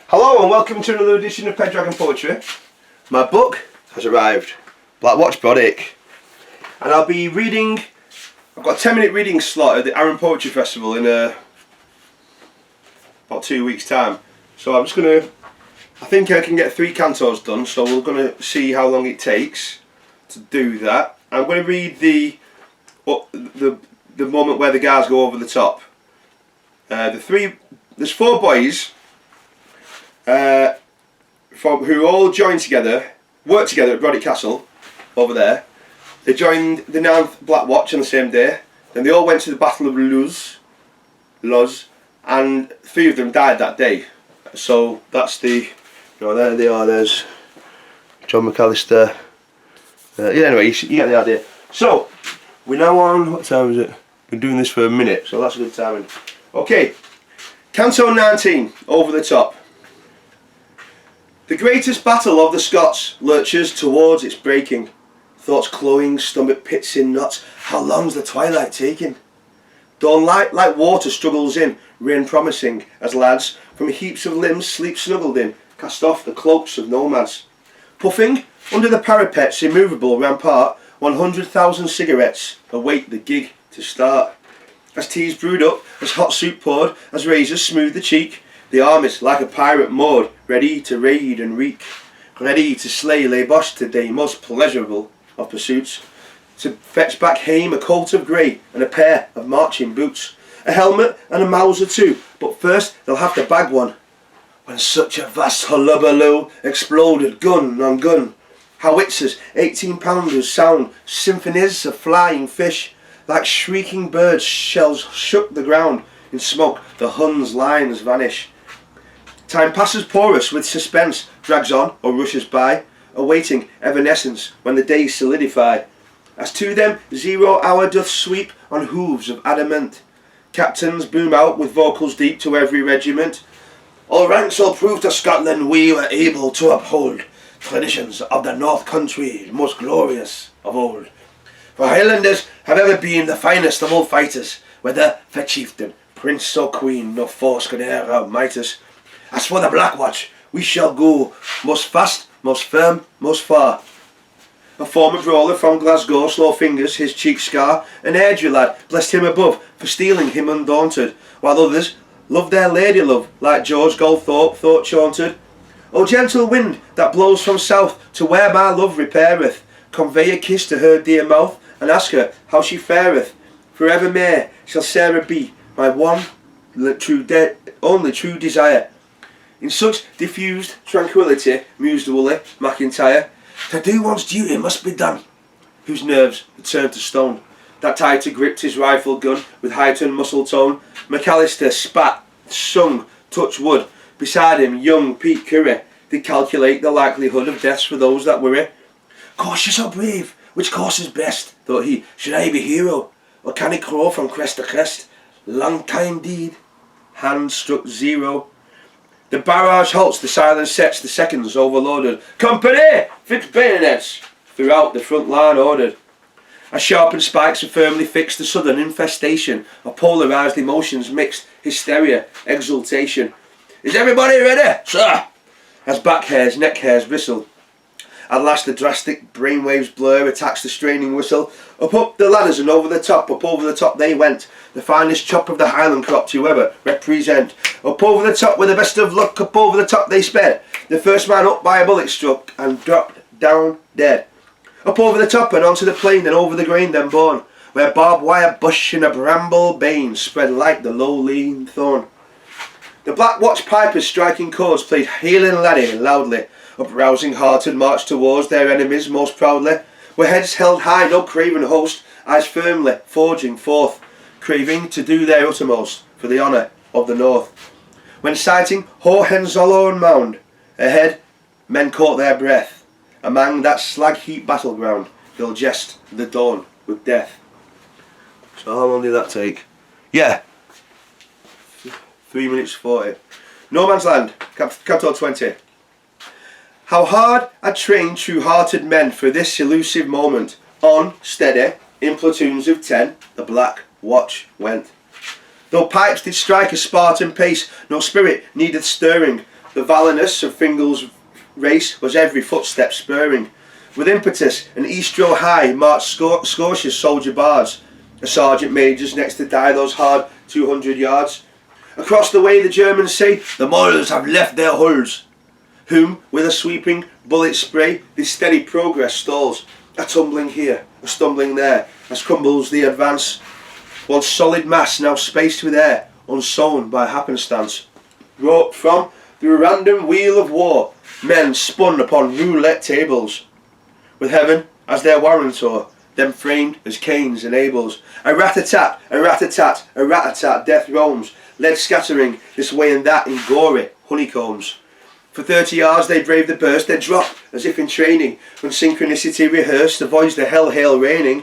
Hello and welcome to another edition of Pendragon Poetry. My book has arrived, Watch Brodick, and I'll be reading. I've got a 10-minute reading slot at the Arran Poetry Festival in about 2 weeks' time. So I'm just gonna. I think I can get 3 cantos done. So we're gonna see how long it takes to do that. I'm going to read the moment where the guys go over the top. There's 4 boys. Who all joined together, worked together at Brodick Castle, over there. They joined the 9th Black Watch on the same day. Then they all went to the Battle of Loz, and 3 of them died that day. So that's there they are. There's John McAllister. Anyway, you get the idea. So we're now on. What time is it? Been doing this for a minute, so that's a good timing. Okay, Canto 19, Over the Top. The greatest battle of the Scots lurches towards its breaking. Thoughts cloying, stomach pits in knots. How long's the twilight taking? Dawn light like water struggles in, rain promising, as lads from heaps of limbs sleep snuggled in, cast off the cloaks of nomads. Puffing under the parapet's immovable rampart, 100,000 cigarettes await the gig to start. As tea's brewed up, as hot soup poured, as razors smooth the cheek, the armies like a pirate moored, ready to raid and wreak, ready to slay Les Boches today, most pleasurable of pursuits, to fetch back hame a coat of grey and a pair of marching boots, a helmet and a Mauser too, but first they'll have to bag one. When such a vast hullabaloo exploded gun on gun, howitzers, 18-pounders sound symphonies of flying fish, like shrieking birds shells shook the ground, in smoke the Huns' lines vanish. Time passes porous with suspense, drags on or rushes by, awaiting evanescence when the days solidify. As to them 0 hour doth sweep on hooves of adamant. Captains boom out with vocals deep to every regiment. All ranks all prove to Scotland we were able to uphold traditions of the North Country most glorious of old. For Highlanders have ever been the finest of all fighters, whether for chieftain, prince or queen, no force could e'er outmight us. As for the Black Watch, we shall go most fast, most firm, most far. A former brawler from Glasgow, slow fingers his cheek scar, an Airdrie lad blessed him above for stealing him undaunted, while others loved their lady love, like George Goldthorpe thought chaunted. O gentle wind that blows from south to where my love repaireth, convey a kiss to her dear mouth, and ask her how she fareth. For evermore shall Sarah be my only true desire. In such diffused tranquillity, mused Woolley McIntyre, to do one's duty must be done, whose nerves had turned to stone. That tighter gripped his rifle gun with heightened muscle tone. McAllister spat, sung, touched wood. Beside him, young Pete Curry did calculate the likelihood of deaths for those that worry. Cautious or brave, which course is best? Thought he. Should I be hero, or can he crawl from crest to crest? Long time deed. Hand struck 0. The barrage halts, the silence sets, the seconds overloaded. Company! Fix bayonets! Throughout the front line ordered. As sharpened spikes are firmly fixed, the sudden infestation of polarised emotions mixed, hysteria, exultation. Is everybody ready? Sir! As back hairs, neck hairs bristle. At last the drastic brainwaves blur, attacks the straining whistle. Up the ladders and over the top they went. The finest chop of the Highland crop to whoever represent. Up over the top with the best of luck, up over the top they sped. The first man up by a bullet struck and dropped down dead. Up over the top and onto the plain, then over the grain, then born, where barbed wire bush and a bramble bane spread like the low lean thorn. The Black Watch pipers striking chords played hailing laddie loudly. Up rousing hearted marched towards their enemies most proudly. With heads held high, no craven host, eyes firmly forging forth, craving to do their uttermost for the honour of the North. When sighting Hohenzollern and Mound, ahead men caught their breath. Among that slag heap battleground, they'll jest the dawn with death. So how long did that take? Yeah, 3 minutes 40. No Man's Land, Canto 20. How hard I trained true-hearted men for this elusive moment. On, steady, in platoons of 10, the Black Watch went. Though pipes did strike a Spartan pace, no spirit needed stirring. The valourness of Fingal's race was every footstep spurring. With impetus and Eastro high marched Scotia's soldier bards, a sergeant majors next to die those hard 200 yards. Across the way the Germans say, the Moors have left their hulls, whom with a sweeping bullet spray this steady progress stalls. A tumbling here, a stumbling there, as crumbles the advance. One solid mass now spaced with air, unsown by happenstance. Roped from the random wheel of war, men spun upon roulette tables, with heaven as their warrantor, them framed as Cain's and Abel's. A rat-a-tat, a rat-a-tat, a rat-a-tat, death roams, lead scattering this way and that in gory honeycombs. For 30 yards they brave the burst, then drop as if in training, when synchronicity rehearsed avoids the hell-hail raining.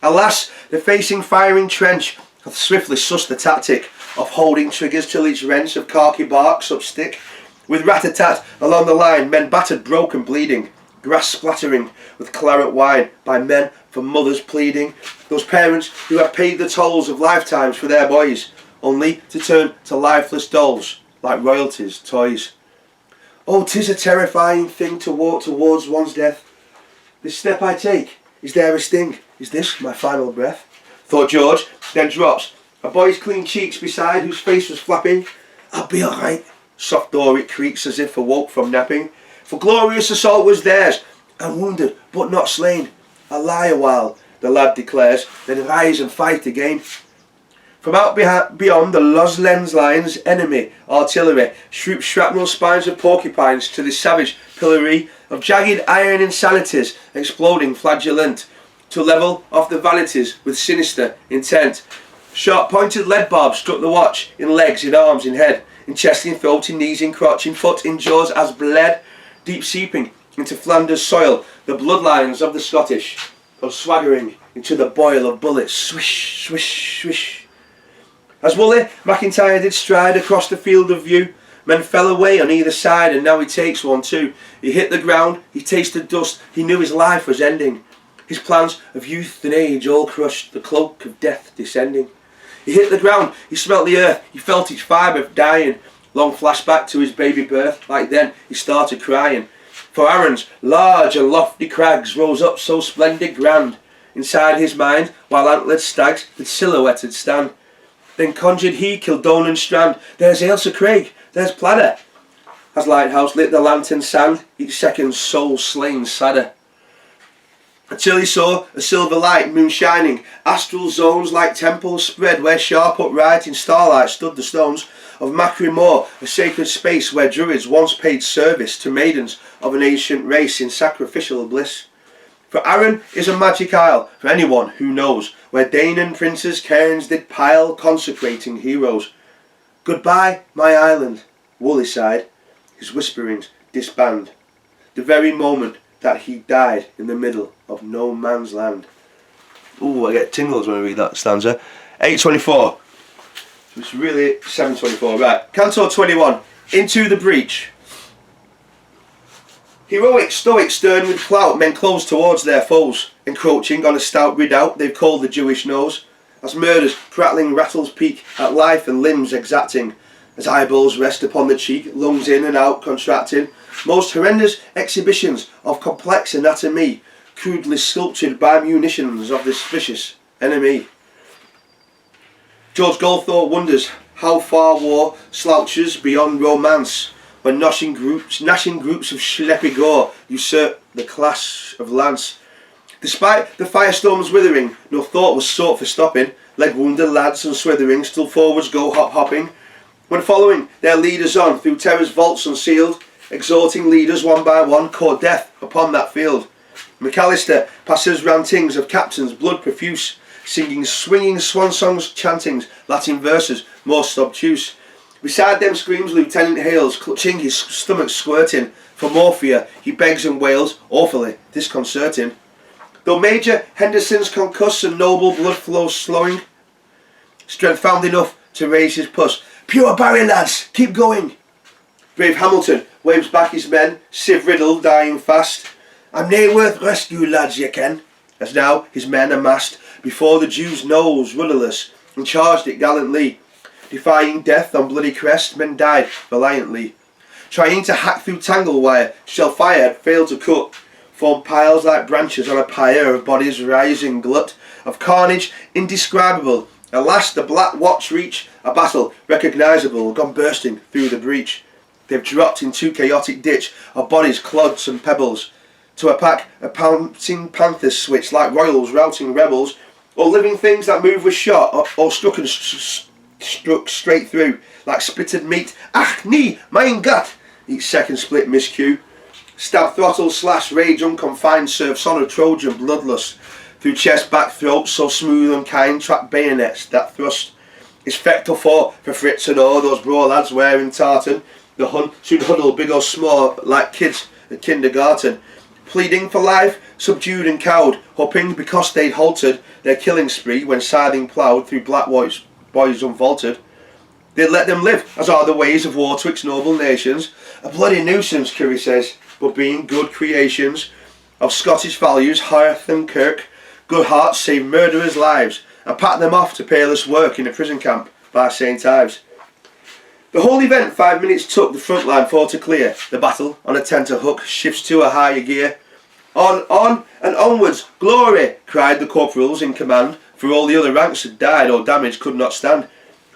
Alas, the facing firing trench hath swiftly sussed the tactic of holding triggers till each wrench of khaki barks up stick. With rat-a-tat along the line, men battered, broken, bleeding, grass splattering with claret wine by men for mothers pleading, those parents who have paid the tolls of lifetimes for their boys, only to turn to lifeless dolls like royalties' toys. Oh, 'tis a terrifying thing to walk towards one's death. This step I take, is there a sting? Is this my final breath? Thought George, then drops a boy's clean cheeks beside whose face was flapping. I'll be alright. Soft door it creaks as if awoke from napping. For glorious assault was theirs, and wounded but not slain. I'll lie a while, the lad declares, then rise and fight again. From out beyond the Los Lens lines, enemy artillery swooped shrapnel spines of porcupines to this savage pillory of jagged iron insanities, exploding flagellant, to level off the vanities with sinister intent. Sharp pointed lead barbs struck the watch, in legs, in arms, in head, in chest, in throat, in knees, in crotch, in foot, in jaws, as bled, deep seeping into Flanders soil, the bloodlines of the Scottish, or swaggering into the boil of bullets, swish, swish, swish. As Woolley McIntyre did stride across the field of view, men fell away on either side, and now he takes one too. He hit the ground, he tasted dust, he knew his life was ending. His plans of youth and age all crushed, the cloak of death descending. He hit the ground, he smelt the earth, he felt each fibre dying. Long flashback to his baby birth, like then he started crying. For Arran's large and lofty crags rose up so splendid grand, inside his mind, while antlered stags did silhouetted stand. Then conjured he Kildonan strand, there's Ailsa Craig, there's Pladder. As lighthouse lit the lantern sand, each second soul slain sadder. Until he saw a silver light, moon shining, astral zones like temples spread, where sharp upright in starlight stood the stones of Macri Moor, a sacred space where druids once paid service to maidens of an ancient race in sacrificial bliss. For Arran is a magic isle, for anyone who knows, where Dane and princes cairns did pile, consecrating heroes. Goodbye, my island, Woolley sighed, his whisperings disband, the very moment that he died in the middle of no man's land. Ooh, I get tingles when I read that stanza. 824. So it's really 724. Right, Canto 21, Into the Breach. Heroic, stoic, stern with clout, men close towards their foes, encroaching on a stout redoubt they've called the Jewish nose, as murder's prattling rattles peak at life and limbs exacting, as eyeballs rest upon the cheek, lungs in and out contracting, most horrendous exhibitions of complex anatomy, crudely sculptured by munitions of this vicious enemy. George Goldthorpe wonders how far war slouches beyond romance, when gnashing groups of schleppy gore usurp the class of lance. Despite the firestorm's withering, no thought was sought for stopping, leg wounded lads and swithering still forwards go hop-hopping, when following their leaders on through terror's vaults unsealed, exhorting leaders one by one court death upon that field. McAllister passes rantings of captains blood profuse, singing swinging swan songs, chantings, Latin verses most obtuse. Beside them screams Lieutenant Hales, clutching his stomach squirting. For morphia he begs and wails, awfully disconcerting. Though Major Henderson's concussed and noble blood flows slowing, strength found enough to raise his pus. Pure Barry, lads, keep going. Brave Hamilton waves back his men, sieve riddled, dying fast. I'm nae worth rescue, lads, ye ken. As now his men amassed before the Jew's nose, rudderless, and charged it gallantly. Defying death on bloody crest, men died valiantly. trying to hack through tangle wire, shell fire had failed to cut, formed piles like branches on a pyre of bodies rising glut, of carnage indescribable. At last the Black Watch reach a battle recognisable, gone bursting through the breach. They've dropped into chaotic ditch of bodies, clods and pebbles. To a pack of pouncing panthers switch like royals routing rebels, or living things that move with shot, or struck and struck straight through like spitted meat. Ach nee, mein Gott! Each second split miscue. Stab, throttle, slash, rage unconfined, serve son of Trojan bloodlust. Through chest, back, throat, so smooth and kind, track bayonets that thrust. It's fectal for Fritz and all those bro lads wearing tartan. The Hun soon huddle big or small like kids at kindergarten. Pleading for life, subdued and cowed, hoping because they'd halted their killing spree when scything ploughed through black boys unvaulted. They'd let them live, as are the ways of war twixt noble nations. A bloody nuisance, Curry says, but being good creations of Scottish values, hearth and kirk, good hearts save murderers' lives and pat them off to payless work in a prison camp by St. Ives. The whole event 5 minutes took the front line for to clear. The battle on a tenter hook shifts to a higher gear. On and onwards, glory, cried the corporals in command, for all the other ranks had died or damage could not stand.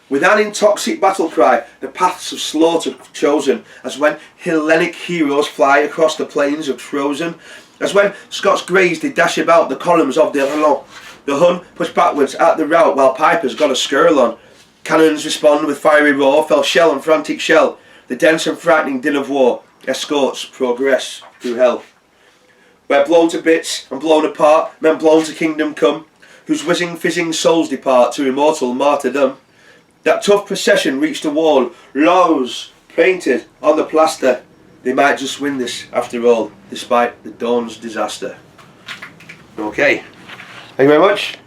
With an intoxic battle cry, the paths of slaughter chosen, as when Hellenic heroes fly across the plains of Trojan, as when Scots greys did dash about the columns of the Arlon. The Hun pushed backwards at the rout while pipers got a skirl on. Cannons respond with fiery roar, fell shell and frantic shell. The dense and frightening din of war escorts progress through hell. Where blown to bits and blown apart, men blown to kingdom come, whose whizzing fizzing souls depart to immortal martyrdom. That tough procession reached a wall, laws painted on the plaster. They might just win this after all, despite the dawn's disaster. Okay, thank you very much.